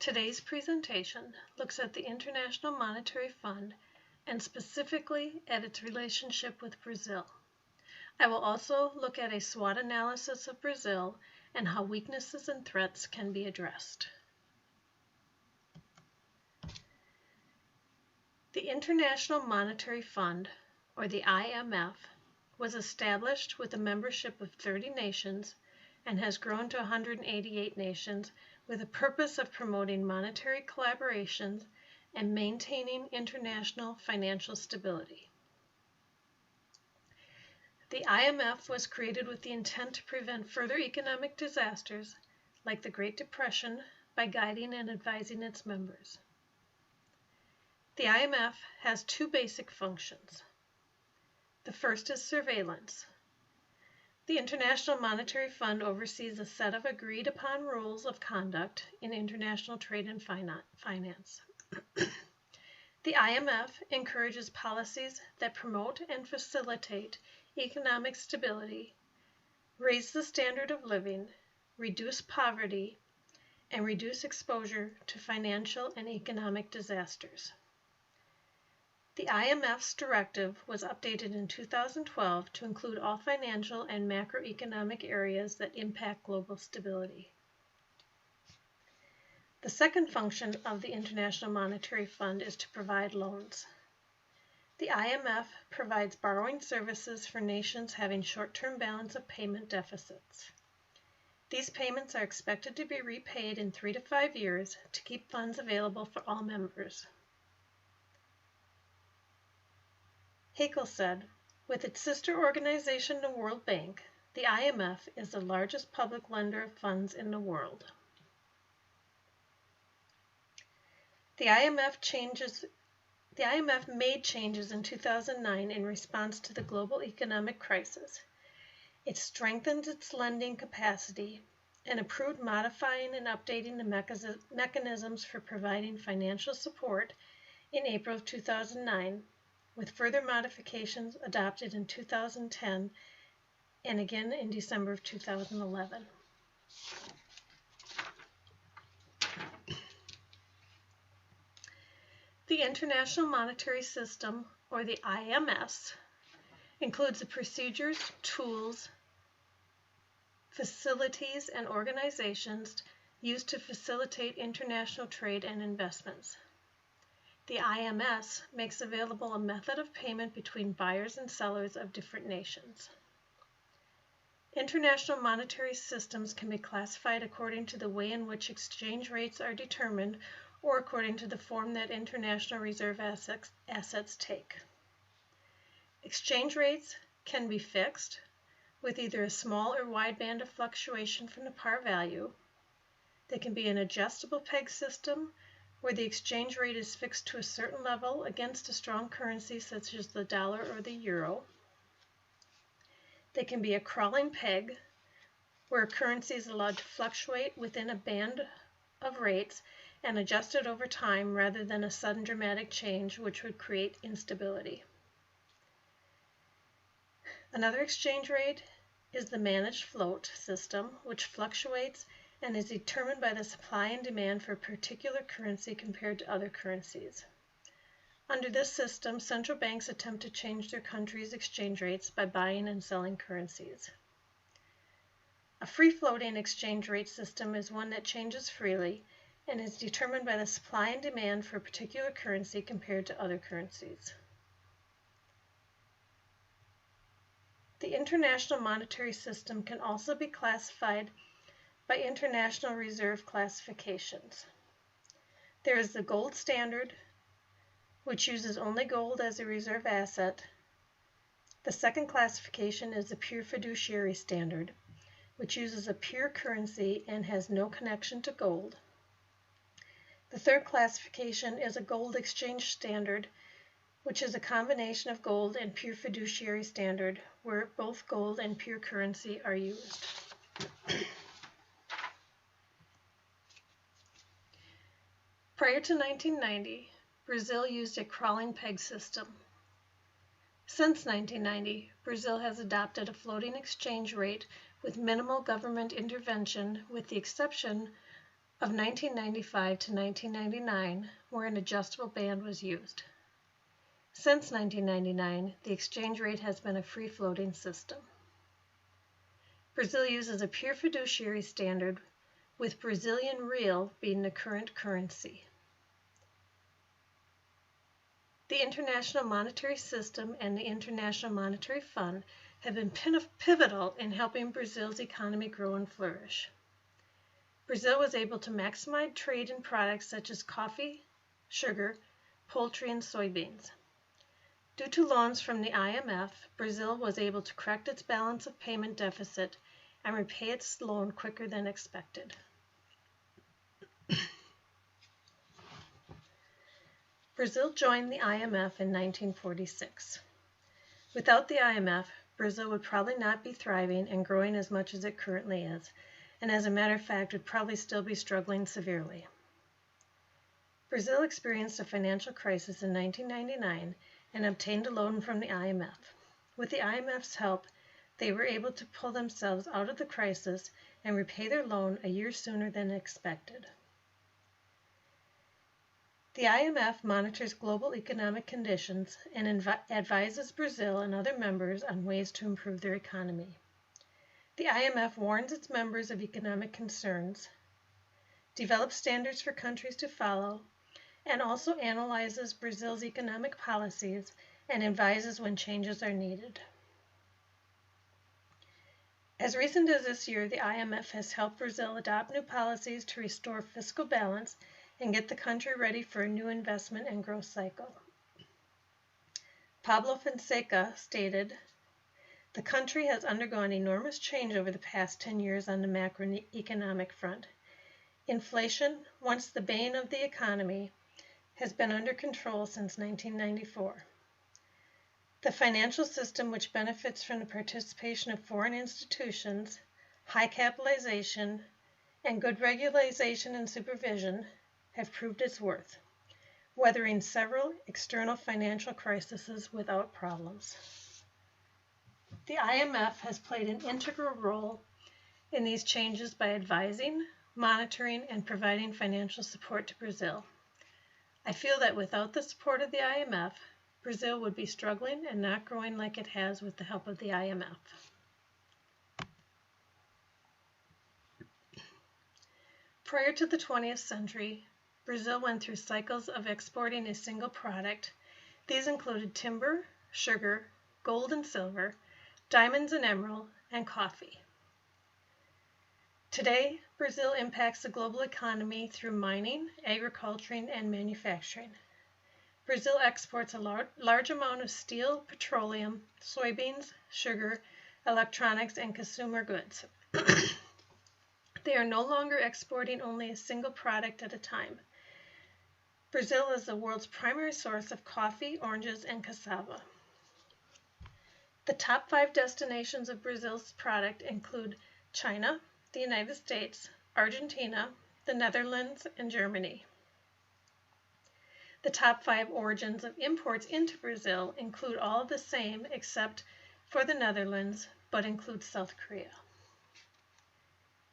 Today's presentation looks at the International Monetary Fund and specifically at its relationship with Brazil. I will also look at a SWOT analysis of Brazil and how weaknesses and threats can be addressed. The International Monetary Fund, or the IMF, was established with a membership of 30 nations and has grown to 188 nations with the purpose of promoting monetary collaboration and maintaining international financial stability. The IMF was created with the intent to prevent further economic disasters like the Great Depression by guiding and advising its members. The IMF has two basic functions. The first is surveillance. The International Monetary Fund oversees a set of agreed-upon rules of conduct in international trade and finance. The IMF encourages policies that promote and facilitate economic stability, raise the standard of living, reduce poverty, and reduce exposure to financial and economic disasters. The IMF's directive was updated in 2012 to include all financial and macroeconomic areas that impact global stability. The second function of the International Monetary Fund is to provide loans. The IMF provides borrowing services for nations having short-term balance of payment deficits. These payments are expected to be repaid in 3 to 5 years to keep funds available for all members. Haeckel said, with its sister organization, the World Bank, the IMF is the largest public lender of funds in the world. The IMF made changes in 2009 in response to the global economic crisis. It strengthened its lending capacity and approved modifying and updating the mechanisms for providing financial support in April of 2009, with further modifications adopted in 2010 and again in December of 2011. The International Monetary System, or the IMS, includes the procedures, tools, facilities, and organizations used to facilitate international trade and investments. The IMS makes available a method of payment between buyers and sellers of different nations. International monetary systems can be classified according to the way in which exchange rates are determined or according to the form that international reserve assets take. Exchange rates can be fixed with either a small or wide band of fluctuation from the par value. They can be an adjustable peg system where the exchange rate is fixed to a certain level against a strong currency such as the dollar or the euro. They can be a crawling peg where a currency is allowed to fluctuate within a band of rates and adjusted over time rather than a sudden dramatic change which would create instability. Another exchange rate is the managed float system, which fluctuates and is determined by the supply and demand for a particular currency compared to other currencies. Under this system, central banks attempt to change their country's exchange rates by buying and selling currencies. A free-floating exchange rate system is one that changes freely and is determined by the supply and demand for a particular currency compared to other currencies. The international monetary system can also be classified by international reserve classifications. There is the gold standard, which uses only gold as a reserve asset. The second classification is the pure fiduciary standard, which uses a pure currency and has no connection to gold. The third classification is a gold exchange standard, which is a combination of gold and pure fiduciary standard, where both gold and pure currency are used. Prior to 1990, Brazil used a crawling peg system. Since 1990, Brazil has adopted a floating exchange rate with minimal government intervention, with the exception of 1995 to 1999, where an adjustable band was used. Since 1999, the exchange rate has been a free-floating system. Brazil uses a pure fiduciary standard, with Brazilian real being the current currency. The International Monetary System and the International Monetary Fund have been pivotal in helping Brazil's economy grow and flourish. Brazil was able to maximize trade in products such as coffee, sugar, poultry, and soybeans. Due to loans from the IMF, Brazil was able to correct its balance of payment deficit and repay its loan quicker than expected. Brazil joined the IMF in 1946. Without the IMF, Brazil would probably not be thriving and growing as much as it currently is, and as a matter of fact would probably still be struggling severely. Brazil experienced a financial crisis in 1999 and obtained a loan from the IMF. With the IMF's help, they were able to pull themselves out of the crisis and repay their loan a year sooner than expected. The IMF monitors global economic conditions and advises Brazil and other members on ways to improve their economy. The IMF warns its members of economic concerns, develops standards for countries to follow, and also analyzes Brazil's economic policies and advises when changes are needed. As recent as this year, the IMF has helped Brazil adopt new policies to restore fiscal balance and get the country ready for a new investment and growth cycle. Pablo Fonseca stated, "The country has undergone enormous change over the past 10 years on the macroeconomic front. Inflation, once the bane of the economy, has been under control since 1994. The financial system, which benefits from the participation of foreign institutions, high capitalization, and good regulation and supervision, have proved its worth, weathering several external financial crises without problems." The IMF has played an integral role in these changes by advising, monitoring, and providing financial support to Brazil. I feel that without the support of the IMF, Brazil would be struggling and not growing like it has with the help of the IMF. Prior to the 20th century, Brazil went through cycles of exporting a single product. These included timber, sugar, gold and silver, diamonds and emerald, and coffee. Today, Brazil impacts the global economy through mining, agriculture, and manufacturing. Brazil exports a large amount of steel, petroleum, soybeans, sugar, electronics, and consumer goods. They are no longer exporting only a single product at a time. Brazil is the world's primary source of coffee, oranges, and cassava. The top 5 destinations of Brazil's product include China, the United States, Argentina, the Netherlands, and Germany. The top 5 origins of imports into Brazil include all the same except for the Netherlands, but include South Korea.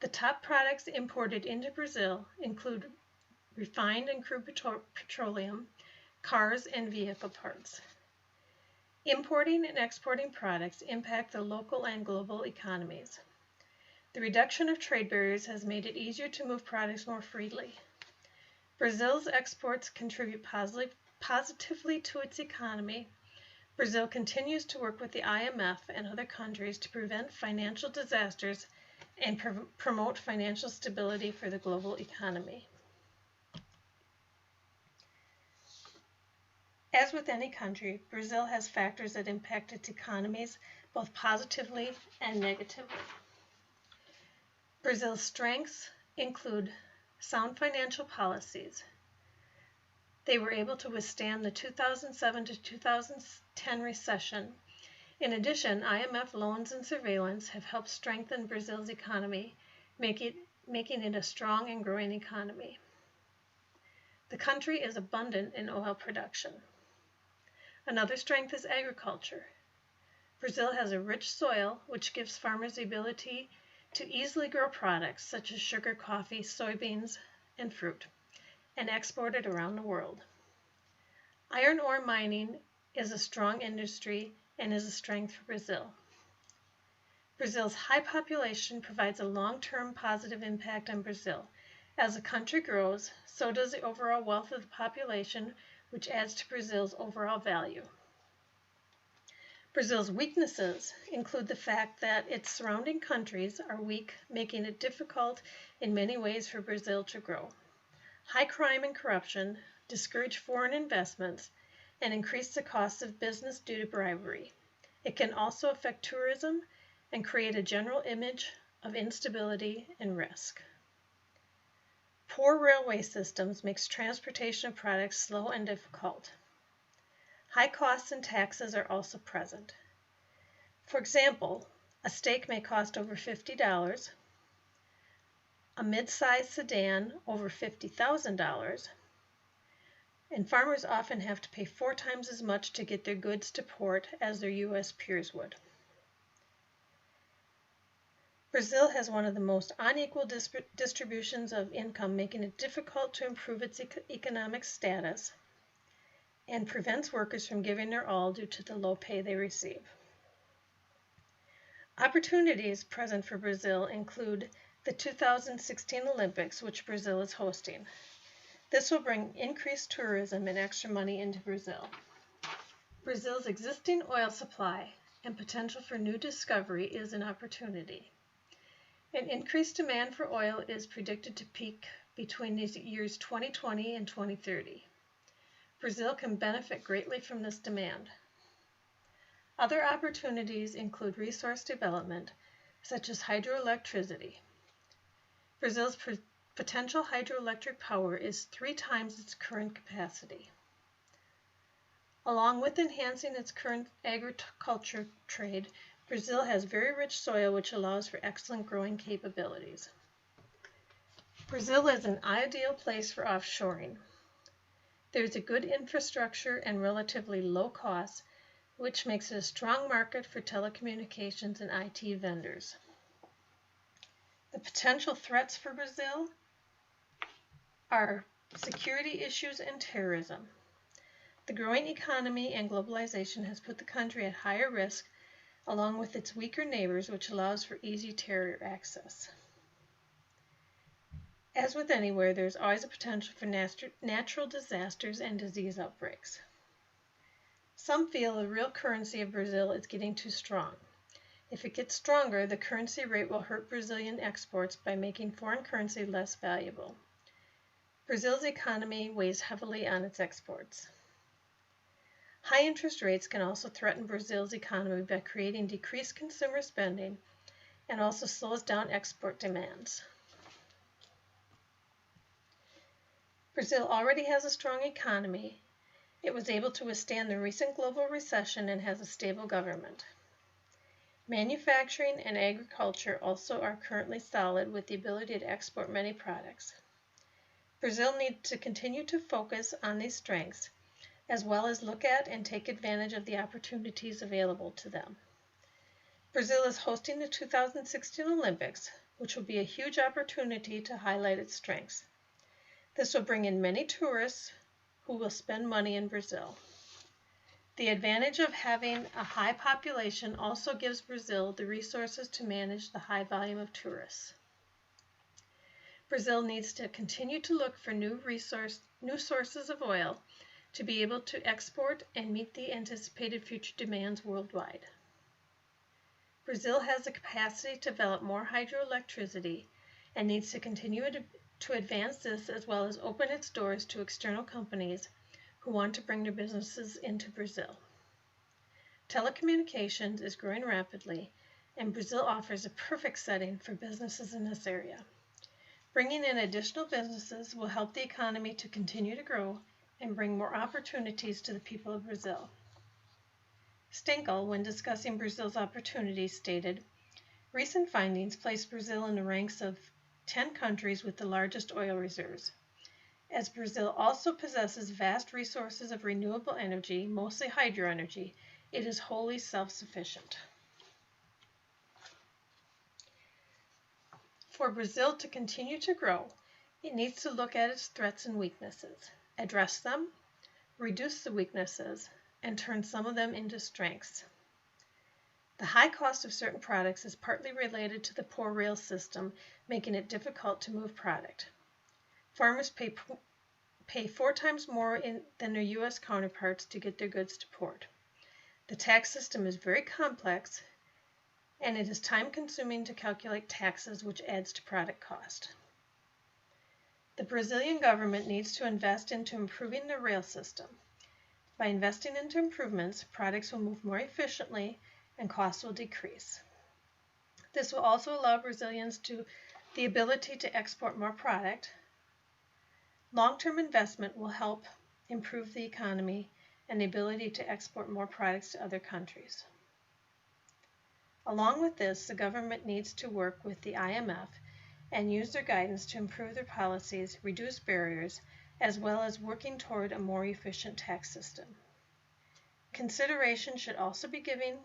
The top products imported into Brazil include refined and crude petroleum, cars, and vehicle parts. Importing and exporting products impact the local and global economies. The reduction of trade barriers has made it easier to move products more freely. Brazil's exports contribute positively to its economy. Brazil continues to work with the IMF and other countries to prevent financial disasters and promote financial stability for the global economy. As with any country, Brazil has factors that impact its economies both positively and negatively. Brazil's strengths include sound financial policies. They were able to withstand the 2007 to 2010 recession. In addition, IMF loans and surveillance have helped strengthen Brazil's economy, making it a strong and growing economy. The country is abundant in oil production. Another strength is agriculture. Brazil has a rich soil, which gives farmers the ability to easily grow products such as sugar, coffee, soybeans, and fruit, and exported around the world. Iron ore mining is a strong industry and is a strength for Brazil. Brazil's high population provides a long-term positive impact on Brazil. As the country grows, so does the overall wealth of the population, which adds to Brazil's overall value. Brazil's weaknesses include the fact that its surrounding countries are weak, making it difficult in many ways for Brazil to grow. High crime and corruption discourage foreign investments and increase the cost of business due to bribery. It can also affect tourism and create a general image of instability and risk. Poor railway systems makes transportation of products slow and difficult. High costs and taxes are also present. For example, a steak may cost over $50, a mid-sized sedan over $50,000, and farmers often have to pay 4 times as much to get their goods to port as their U.S. peers would. Brazil has one of the most unequal distributions of income, making it difficult to improve its economic status and prevents workers from giving their all due to the low pay they receive. Opportunities present for Brazil include the 2016 Olympics, which Brazil is hosting. This will bring increased tourism and extra money into Brazil. Brazil's existing oil supply and potential for new discovery is an opportunity. An increased demand for oil is predicted to peak between the years 2020 and 2030. Brazil can benefit greatly from this demand. Other opportunities include resource development, such as hydroelectricity. Brazil's potential hydroelectric power is 3 times its current capacity. Along with enhancing its current agriculture trade, Brazil has very rich soil which allows for excellent growing capabilities. Brazil is an ideal place for offshoring. There is a good infrastructure and relatively low costs, which makes it a strong market for telecommunications and IT vendors. The potential threats for Brazil are security issues and terrorism. The growing economy and globalization has put the country at higher risk, along with its weaker neighbors, which allows for easy terror access. As with anywhere, there is always a potential for natural disasters and disease outbreaks. Some feel the real currency of Brazil is getting too strong. If it gets stronger, the currency rate will hurt Brazilian exports by making foreign currency less valuable. Brazil's economy weighs heavily on its exports. High interest rates can also threaten Brazil's economy by creating decreased consumer spending and also slows down export demands. Brazil already has a strong economy. It was able to withstand the recent global recession and has a stable government. Manufacturing and agriculture also are currently solid with the ability to export many products. Brazil needs to continue to focus on these strengths, as well as look at and take advantage of the opportunities available to them. Brazil is hosting the 2016 Olympics, which will be a huge opportunity to highlight its strengths. This will bring in many tourists who will spend money in Brazil. The advantage of having a high population also gives Brazil the resources to manage the high volume of tourists. Brazil needs to continue to look for new sources of oil to be able to export and meet the anticipated future demands worldwide. Brazil has the capacity to develop more hydroelectricity and needs to continue to advance this, as well as open its doors to external companies who want to bring their businesses into Brazil. Telecommunications is growing rapidly, and Brazil offers a perfect setting for businesses in this area. Bringing in additional businesses will help the economy to continue to grow and bring more opportunities to the people of Brazil. Stenkel, when discussing Brazil's opportunities, stated, "Recent findings place Brazil in the ranks of 10 countries with the largest oil reserves. As Brazil also possesses vast resources of renewable energy, mostly hydroenergy, it is wholly self-sufficient." For Brazil to continue to grow, It needs to look at its threats and weaknesses, address them, reduce the weaknesses, and turn some of them into strengths. The high cost of certain products is partly related to the poor rail system, making it difficult to move product. Farmers pay 4 times more than their U.S. counterparts to get their goods to port. The tax system is very complex, and it is time-consuming to calculate taxes, which adds to product cost. The Brazilian government needs to invest into improving the rail system. By investing into improvements, products will move more efficiently and costs will decrease. This will also allow Brazilians the ability to export more product. Long-term investment will help improve the economy and the ability to export more products to other countries. Along with this, the government needs to work with the IMF and use their guidance to improve their policies, reduce barriers, as well as working toward a more efficient tax system. Consideration should also be given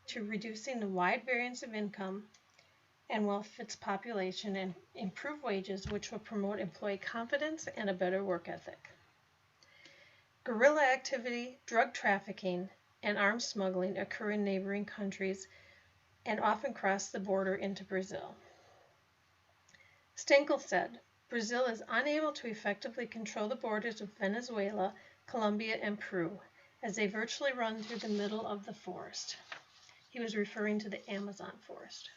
to reducing the wide variance of income and wealth of its population and improve wages, which will promote employee confidence and a better work ethic. Guerrilla activity, drug trafficking, and arms smuggling occur in neighboring countries and often cross the border into Brazil. Stenkel said, Brazil is unable to effectively control the borders of Venezuela, Colombia, and Peru, as they virtually run through the middle of the forest. He was referring to the Amazon forest.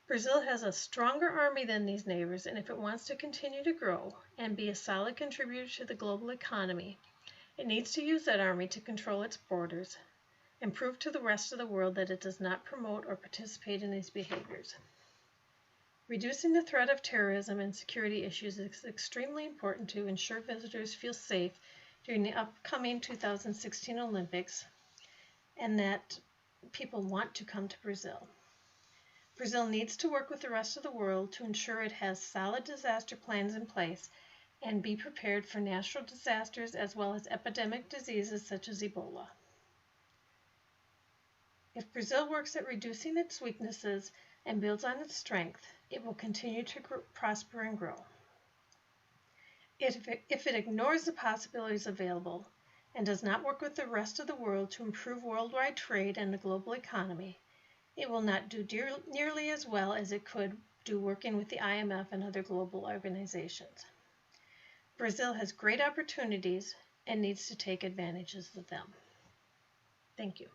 Brazil has a stronger army than these neighbors, and if it wants to continue to grow and be a solid contributor to the global economy, it needs to use that army to control its borders and prove to the rest of the world that it does not promote or participate in these behaviors. Reducing the threat of terrorism and security issues is extremely important to ensure visitors feel safe during the upcoming 2016 Olympics and that people want to come to Brazil. Brazil needs to work with the rest of the world to ensure it has solid disaster plans in place and be prepared for natural disasters as well as epidemic diseases such as Ebola. If Brazil works at reducing its weaknesses and builds on its strength, it will continue to prosper and grow. If it ignores the possibilities available and does not work with the rest of the world to improve worldwide trade and the global economy, it will not do nearly as well as it could do working with the IMF and other global organizations. Brazil has great opportunities and needs to take advantages of them. Thank you.